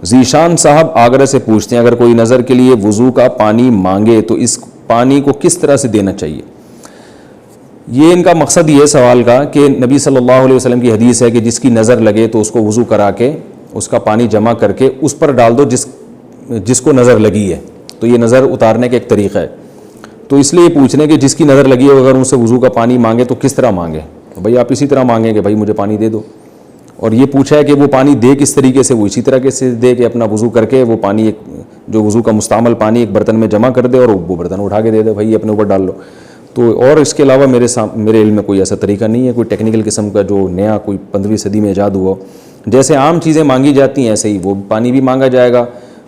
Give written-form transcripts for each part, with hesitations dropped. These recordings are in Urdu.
ذیشان صاحب آگرہ سے پوچھتے ہیں اگر کوئی نظر کے لیے وضو کا پانی مانگے تو اس پانی کو کس طرح سے دینا چاہیے؟ یہ ان کا مقصد یہ سوال کا کہ نبی صلی اللہ علیہ وسلم کی حدیث ہے کہ جس کی نظر لگے تو اس کو وضو کرا کے اس کا پانی جمع کر کے اس پر ڈال دو جس کو نظر لگی ہے. تو یہ نظر اتارنے کا ایک طریقہ ہے. تو اس لیے یہ پوچھ رہے ہیں کہ جس کی نظر لگی ہے اگر ان سے وضو کا پانی مانگے تو کس طرح مانگے؟ تو بھائی آپ اسی طرح مانگیں کہ بھائی مجھے پانی دے دو. اور یہ پوچھا ہے کہ وہ پانی دے کس طریقے سے؟ وہ اسی طرح سے دے کہ اپنا وضو کر کے وہ پانی ایک جو وضو کا مستعمل پانی ایک برتن میں جمع کر دے اور وہ برتن اٹھا کے دے دے، بھائی اپنے اوپر ڈال لو. تو اور اس کے علاوہ میرے علم میں کوئی ایسا طریقہ نہیں ہے، کوئی ٹیکنیکل قسم کا جو نیا کوئی 15ویں صدی میں ایجاد ہوا. جیسے عام چیزیں مانگی جاتی ہیں ایسے ہی وہ پانی بھی مانگا جائے گا،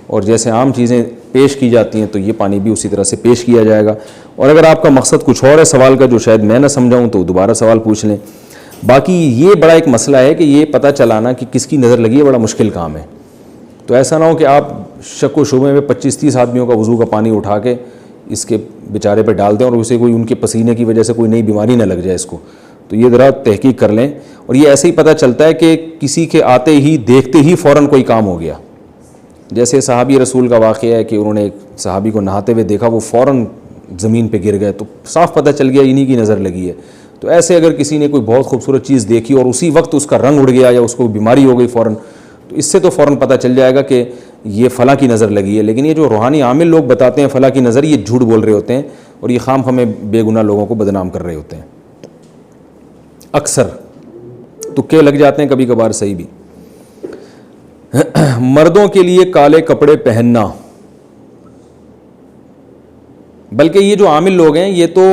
اور جیسے عام چیزیں پیش کی جاتی ہیں تو یہ پانی بھی اسی طرح سے پیش کیا جائے گا. اور اگر آپ کا مقصد کچھ اور ہے سوال کا جو شاید میں نہ سمجھاؤں تو دوبارہ سوال پوچھ لیں. باقی یہ بڑا ایک مسئلہ ہے کہ یہ پتہ چلانا کہ کس کی نظر لگی ہے بڑا مشکل کام ہے. تو ایسا نہ ہو کہ آپ شک و شبے میں 25-30 آدمیوں کا وضو کا پانی اٹھا کے اس کے بیچارے پہ ڈال دیں اور اسے کوئی ان کے پسینے کی وجہ سے کوئی نئی بیماری نہ لگ جائے اس کو. تو یہ ذرا تحقیق کر لیں. اور یہ ایسے ہی پتہ چلتا ہے کہ کسی کے آتے ہی دیکھتے ہی فوراً کوئی کام ہو گیا. جیسے صحابی رسول کا واقعہ ہے کہ انہوں نے ایک صحابی کو نہاتے ہوئے دیکھا، وہ فوراً زمین پہ گر گئے، تو صاف پتہ چل گیا انہی کی نظر لگی ہے. تو ایسے اگر کسی نے کوئی بہت خوبصورت چیز دیکھی اور اسی وقت اس کا رنگ اڑ گیا یا اس کو بیماری ہو گئی فوراً، تو اس سے تو فوراً پتہ چل جائے گا کہ یہ فلاں کی نظر لگی ہے. لیکن یہ جو روحانی عامل لوگ بتاتے ہیں فلاں کی نظر، یہ جھوٹ بول رہے ہوتے ہیں اور یہ خام ہمیں بے گناہ لوگوں کو بدنام کر رہے ہوتے ہیں. اکثر تکے لگ جاتے ہیں کبھی کبھار صحیح بھی. مردوں کے لیے کالے کپڑے پہننا، بلکہ یہ جو عامل لوگ ہیں یہ تو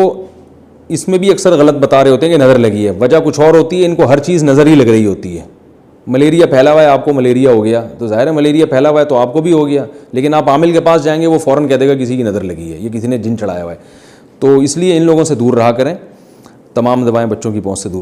اس میں بھی اکثر غلط بتا رہے ہوتے ہیں کہ نظر لگی ہے، وجہ کچھ اور ہوتی ہے. ان کو ہر چیز نظر ہی لگ رہی ہوتی ہے. ملیریا پھیلا ہوا ہے، آپ کو ملیریا ہو گیا تو ظاہر ہے ملیریا پھیلا ہوا ہے تو آپ کو بھی ہو گیا. لیکن آپ عامل کے پاس جائیں گے وہ فوراً کہہ دے گا کسی کی نظر لگی ہے، یہ کسی نے جن چڑھایا ہوا ہے. تو اس لیے ان لوگوں سے دور رہا کریں. تمام دوائیں بچوں کی پہنچ سے دور.